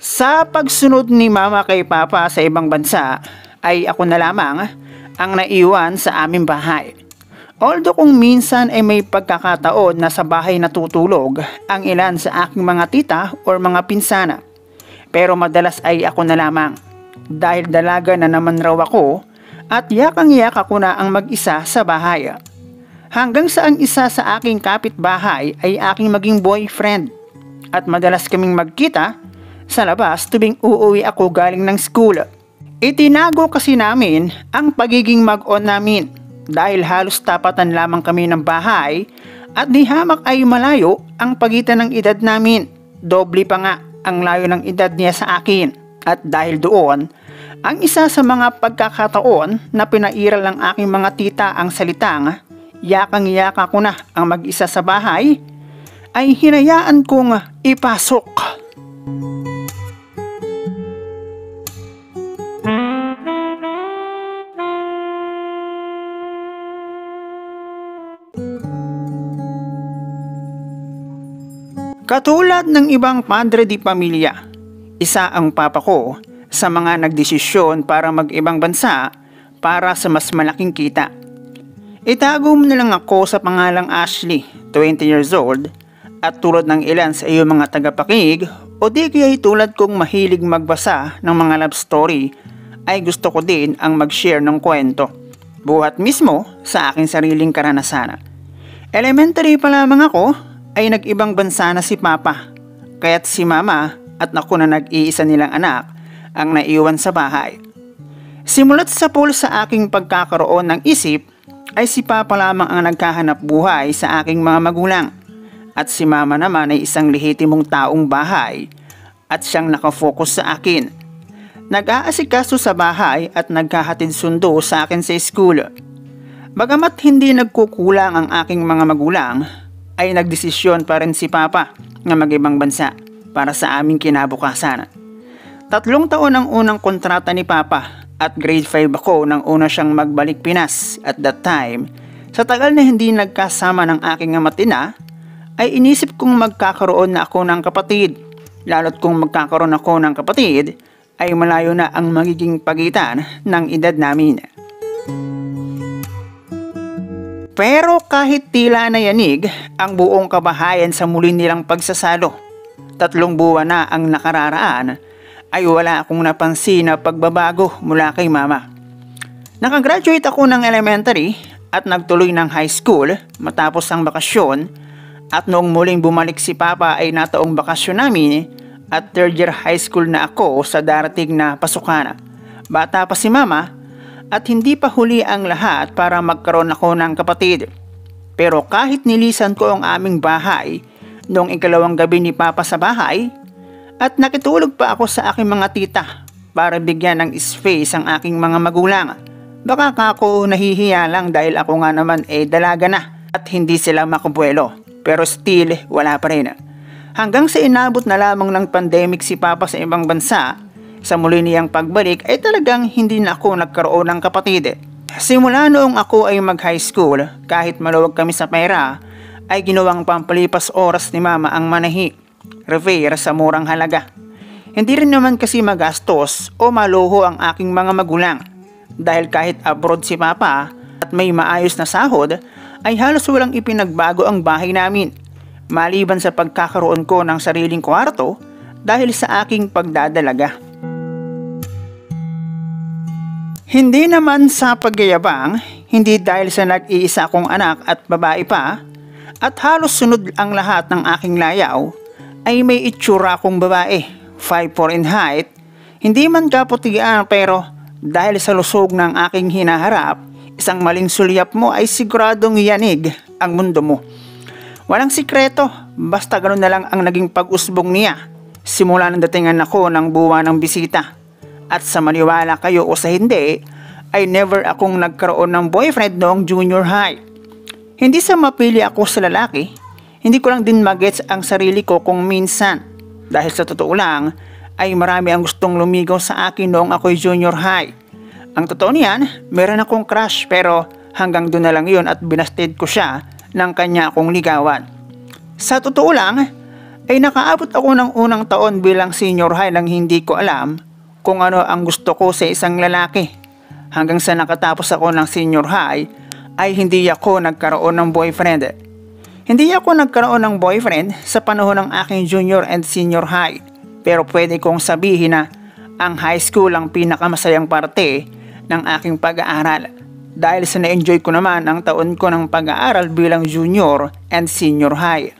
Sa pagsunod ni mama kay papa sa ibang bansa ay ako na lamang ang naiwan sa aming bahay. Although kung minsan ay may pagkakataon na sa bahay natutulog ang ilan sa aking mga tita o mga pinsana. Pero madalas ay ako na lamang dahil dalaga na naman raw ako at yakang-yak ako na ang mag-isa sa bahay. Hanggang sa ang isa sa aking kapitbahay ay aking maging boyfriend at madalas kaming magkita sa labas tuwing uuwi ako galing ng school. Itinago kasi namin ang pagiging mag-on namin dahil halos tapatan lamang kami ng bahay at di hamak ay malayo ang pagitan ng edad namin. Doble pa nga ang layo ng edad niya sa akin. At dahil doon, ang isa sa mga pagkakataon na pinairal ng aking mga tita ang salitang yakang-yaka ko na ang mag-isa sa bahay ay hinayaan kong ipasok. Katulad ng ibang padre di pamilya, isa ang papa ko sa mga nagdesisyon para mag-ibang bansa para sa mas malaking kita. Itago mo na lang ako sa pangalang Ashley, 20 years old, at tulad ng ilan sa iyong mga tagapakinig o di kaya'y tulad kong mahilig magbasa ng mga love story, ay gusto ko din ang mag-share ng kwento, buhat mismo sa aking sariling karanasan. Elementary pa lamang ako, ay nag-ibang bansa na si papa, kaya't si mama at ako na nag-iisa nilang anak ang naiwan sa bahay. Simulat sa pool sa aking pagkakaroon ng isip ay si papa lamang ang nagkahanap buhay sa aking mga magulang at si mama naman ay isang lehitimong taong bahay at siyang nakafocus sa akin. Nag-aasikaso sa bahay at nagkahatid sundo sa akin sa school. Bagamat hindi nagkukulang ang aking mga magulang, ay nagdesisyon pa rin si papa na mag-ibang bansa para sa aming kinabukasan. 3 taon ang unang kontrata ni papa at grade 5 ako nang una siyang magbalik Pinas. At that time, sa tagal na hindi nagkasama ng aking ama at ina, ay inisip kong magkakaroon na ako ng kapatid. Lalo't kung magkakaroon ako ng kapatid, ay malayo na ang magiging pagitan ng edad namin. Pero kahit tila na yanig ang buong kabahayan sa muli nilang pagsasalo, 3 buwan na ang nakararaan, ay wala akong napansin na pagbabago mula kay mama. Nakagraduate ako ng elementary at nagtuloy ng high school matapos ang bakasyon, at noong muling bumalik si papa ay nataong bakasyon namin at 3rd year high school na ako sa darating na pasukan. Bata pa si mama at hindi pa huli ang lahat para magkaroon ako ng kapatid. Pero kahit nilisan ko ang aming bahay noong 2nd gabi ni papa sa bahay at nakitulog pa ako sa aking mga tita para bigyan ng space ang aking mga magulang, baka ako nahihiya lang dahil ako nga naman dalaga na at hindi sila makabuelo. Pero still wala pa rin. Hanggang sa inabot na lamang ng pandemic si papa sa ibang bansa, sa muli niyang pagbalik ay talagang hindi na ako nagkaroon ng kapatid. Simula noong ako ay mag-high school, kahit maluwag kami sa pera, ay ginawang pampalipas oras ni mama ang manahi, repair sa murang halaga. Hindi rin naman kasi magastos o maluho ang aking mga magulang. Dahil kahit abroad si papa at may maayos na sahod, ay halos walang ipinagbago ang bahay namin. Maliban sa pagkakaroon ko ng sariling kwarto dahil sa aking pagdadalaga. Hindi naman sa pagyayabang, hindi dahil sa nag-iisa akong anak at babae pa, at halos sunod ang lahat ng aking layaw, ay may itsura akong babae, 5'4" in height, hindi man kaputian pero dahil sa lusog ng aking hinaharap, isang maling sulyap mo ay siguradong yanig ang mundo mo. Walang sikreto, basta ganoon na lang ang naging pag-usbong niya, simula nang datingan ako ng buwan ng bisita. At sa maniwala kayo o sa hindi, ay never akong nagkaroon ng boyfriend noong junior high. Hindi sa mapili ako sa lalaki, hindi ko lang din magets ang sarili ko kung minsan. Dahil sa totoo lang, ay marami ang gustong lumigaw sa akin noong ako'y junior high. Ang totoo niyan, meron akong crush pero hanggang doon na lang yun at binasted ko siya ng kanya akong ligawan. Sa totoo lang, ay nakaabot ako ng unang taon bilang senior high nang hindi ko alam kung ano ang gusto ko sa isang lalaki. Hanggang sa nakatapos ako ng senior high ay hindi ako nagkaroon ng boyfriend. Hindi ako nagkaroon ng boyfriend sa panahon ng aking junior and senior high. Pero pwede kong sabihin na ang high school ang pinakamasayang parte ng aking pag-aaral. Dahil sa na-enjoy ko naman ang taon ko ng pag-aaral bilang junior and senior high.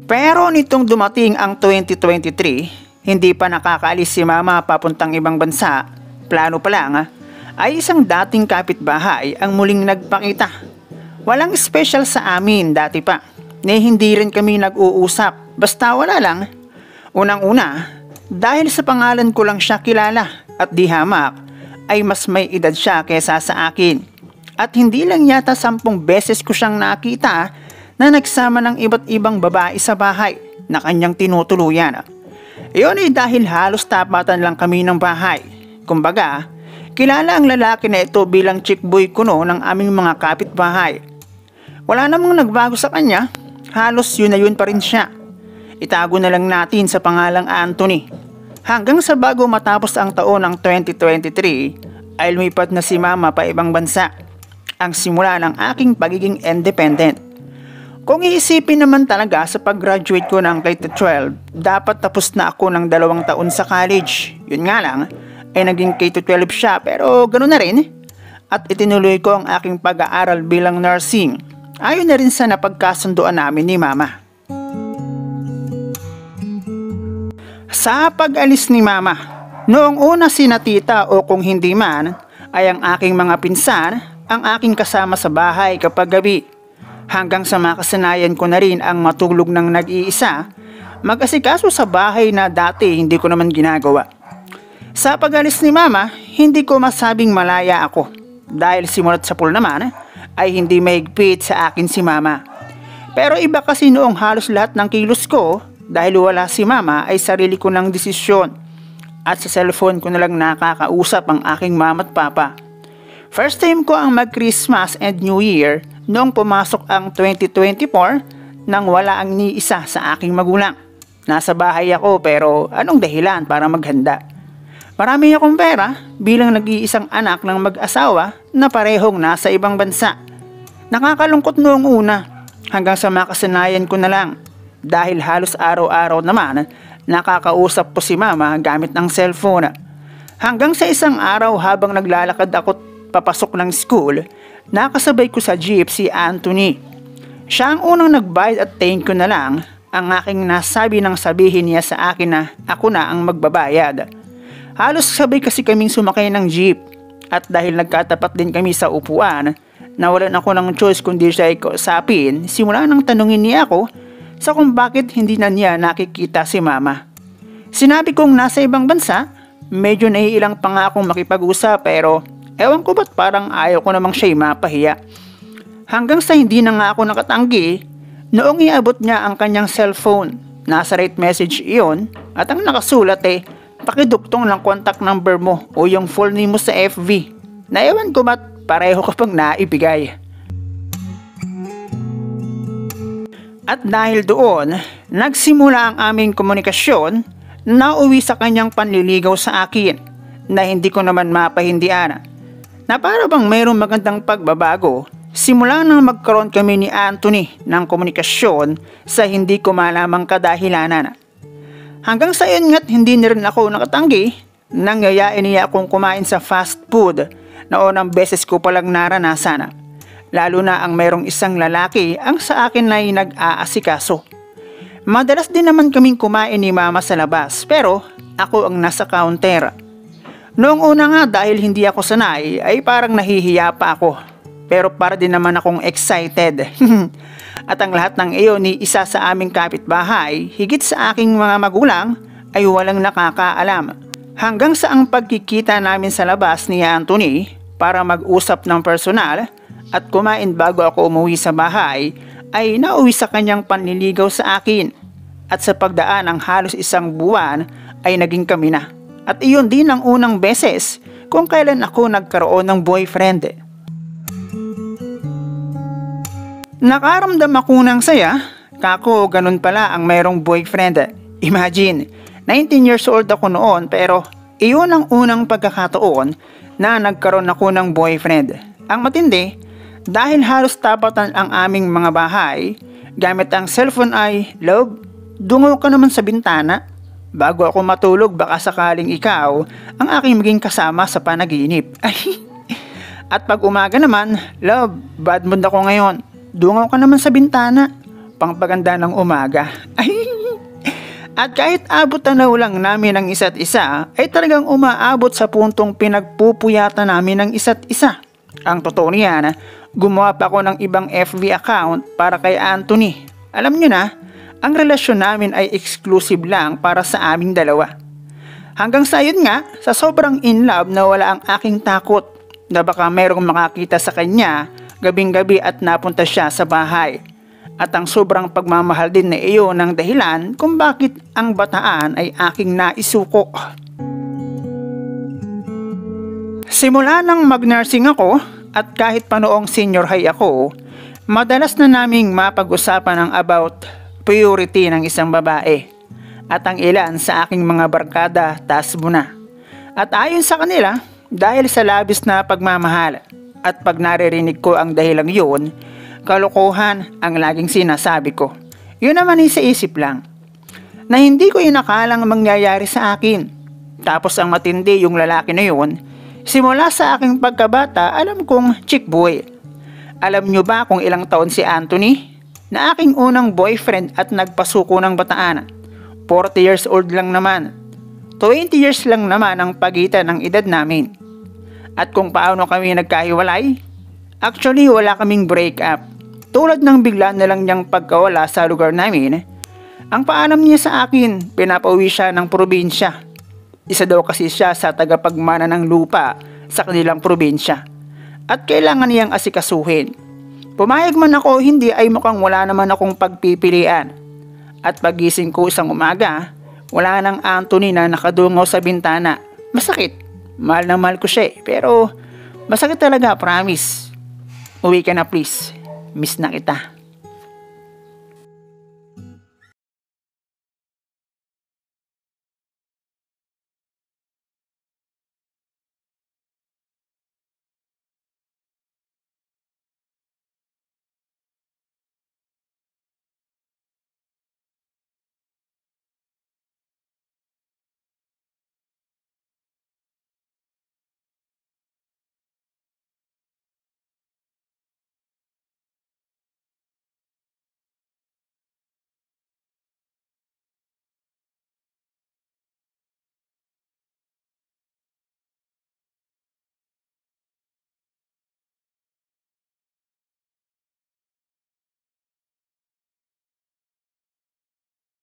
Pero nitong dumating ang 2023, hindi pa nakakaalis si mama papuntang ibang bansa. Plano pa lang ay isang dating kapitbahay ang muling nagpakita. Walang special sa amin dati pa, hindi rin kami nag-uusap, basta wala lang. Unang-una, dahil sa pangalan ko lang siya kilala at di hamak, ay mas may edad siya kesa sa akin. At hindi lang yata 10 beses ko siyang nakita na nagsama ng iba't ibang babae sa bahay na kanyang tinutuluyan. Iyon ay dahil halos tapatan lang kami ng bahay. Kumbaga, kilala ang lalaki na ito bilang chick boy kuno ng aming mga kapitbahay. Wala namang nagbago sa kanya, halos yun na yun pa rin siya. Itago na lang natin sa pangalang Anthony. Hanggang sa bago matapos ang taon ng 2023 ay lumipat na si mama pa ibang bansa. Ang simula ng aking pagiging independent. Kung iisipin naman talaga sa pag-graduate ko ng grade 12, dapat tapos na ako ng 2 taon sa college. Yun nga lang, ay naging K-12 siya pero ganoon na rin. At itinuloy ko ang aking pag-aaral bilang nursing. Ayon na rin sa napagkasunduan namin ni mama. Sa pag-alis ni mama, noong una sina tita o kung hindi man, ay ang aking mga pinsan ang aking kasama sa bahay kapag gabi. Hanggang sa makasanayan ko na rin ang matulog ng nag-iisa, mag-asikaso sa bahay na dati hindi ko naman ginagawa. Sa pag-alis ni mama, hindi ko masabing malaya ako. Dahil simulat sa pool naman, ay hindi mahigpit sa akin si mama. Pero iba kasi noong halos lahat ng kilos ko, dahil wala si mama ay sarili ko ng desisyon. At sa cellphone ko na lang nakakausap ang aking mama at papa. First time ko ang mag-Christmas and New Year noong pumasok ang 2024 nang wala ang ni isa sa aking magulang. Nasa bahay ako pero anong dahilan para maghanda? Marami akong pera bilang nag-iisang anak ng mag-asawa na parehong nasa ibang bansa. Nakakalungkot noong una hanggang sa makasanayan ko na lang dahil halos araw-araw naman nakakausap po si mama gamit ng cellphone. Hanggang sa isang araw habang naglalakad ako papasok ng school, nakasabay ko sa jeep si Anthony. Siya ang unang nagbayad at thank you na lang ang aking nasabi nang sabihin niya sa akin na ako na ang magbabayad. Halos sabay kasi kaming sumakay ng jeep at dahil nagkatapat din kami sa upuan, nawalan ako ng choice kundi siya ay kausapin. Simula nang tanungin niya ako sa kung bakit hindi na niya nakikita si mama. Sinabi kong nasa ibang bansa, medyo naiilang pa nga akong makipag-usap pero ewan ko ba't parang ayaw ko namang siya'y mapahiya. Hanggang sa hindi na nga ako nakatanggi, noong iabot niya ang kanyang cellphone. Nasa rate message iyon at ang nakasulat pakiduktong ng contact number mo o yung full name mo sa FB. Na ewan ko ba't pareho kapag naibigay. At dahil doon, nagsimula ang aming komunikasyon na uwi sa kanyang panliligaw sa akin na hindi ko naman mapahindian. Na para bang mayroong magandang pagbabago, simula nang magkaroon kami ni Anthony ng komunikasyon sa hindi ko malamang kadahilanan. Hanggang sa yun nga't hindi na rin ako nakatanggi, nangyayain niya akong kumain sa fast food na unang beses ko palang naranasan. Lalo na ang mayroong isang lalaki ang sa akin ay nag-aasikaso. Madalas din naman kaming kumain ni mama sa labas pero ako ang nasa counter. Noong una nga dahil hindi ako sanay ay parang nahihiya pa ako. Pero para din naman akong excited. At ang lahat ng iyon ni isa sa aming kapitbahay, higit sa aking mga magulang ay walang nakakaalam. Hanggang sa ang pagkikita namin sa labas ni Anthony para mag-usap ng personal at kumain bago ako umuwi sa bahay ay nauwi sa kanyang panliligaw sa akin. At sa pagdaan ng halos 1 buwan ay naging kami na. At iyon din ang unang beses kung kailan ako nagkaroon ng boyfriend. Nakaramdam ako ng saya Kako, ganun pala ang mayroong boyfriend. Imagine, 19 years old ako noon pero iyon ang unang pagkakataon na nagkaroon ako ng boyfriend. Ang matindi, dahil halos tapatan ang aming mga bahay, gamit ang cellphone ay, "Love, dungaw ka naman sa bintana. Bago ako matulog baka sakaling ikaw ang aking maging kasama sa panaginip." At pag umaga naman, "Love, bad mood ako ngayon. Dungaw ka naman sa bintana." Pangpaganda ng umaga. At kahit abot tanaw lang namin ng isa't isa, ay talagang umaabot sa puntong pinagpupuyatan namin ng isa't isa. Ang totoo niyan, gumawa pa ako ng ibang FB account para kay Anthony. Alam nyo na, ang relasyon namin ay exclusive lang para sa aming dalawa. Hanggang sa yun nga, sa sobrang in love na wala ang aking takot na baka mayroong makakita sa kanya gabing-gabi at napunta siya sa bahay. At ang sobrang pagmamahal din na iyon ang dahilan kung bakit ang bataan ay aking naisuko. Simula nang mag-nursing ako at kahit pa noong senior high ako, madalas na naming mapag-usapan ang about purity ng isang babae. At ang ilan sa aking mga barkada taas muna. At ayon sa kanila, dahil sa labis na pagmamahal at pag naririnig ko ang dahilang yun, kalokohan ang laging sinasabi ko. Yun naman ay sa isip lang. Na hindi ko inakalang mangyayari sa akin. Tapos ang matindi yung lalaki na yun, simula sa aking pagkabata alam kong chick boy. Alam nyo ba kung ilang taon si Anthony? Na aking unang boyfriend at nagpasuko ng bataan. 40 years old lang naman. 20 years lang naman ang pagitan ng edad namin. At kung paano kami nagkahiwalay? Actually wala kaming break up. Tulad ng bigla na lang niyang pagkawala sa lugar namin, ang paalam niya sa akin, pinapauwi siya ng probinsya. Isa daw kasi siya sa tagapagmana ng lupa sa kanilang probinsya at kailangan niyang asikasuhin. Pumayag man ako hindi ay mukhang wala naman akong pagpipilian. At pagising ko isang umaga, wala nang Anthony na nakadungaw sa bintana. Masakit, mahal na mahal ko siya pero masakit talaga, promise. Uwi ka na please. Miss na kita.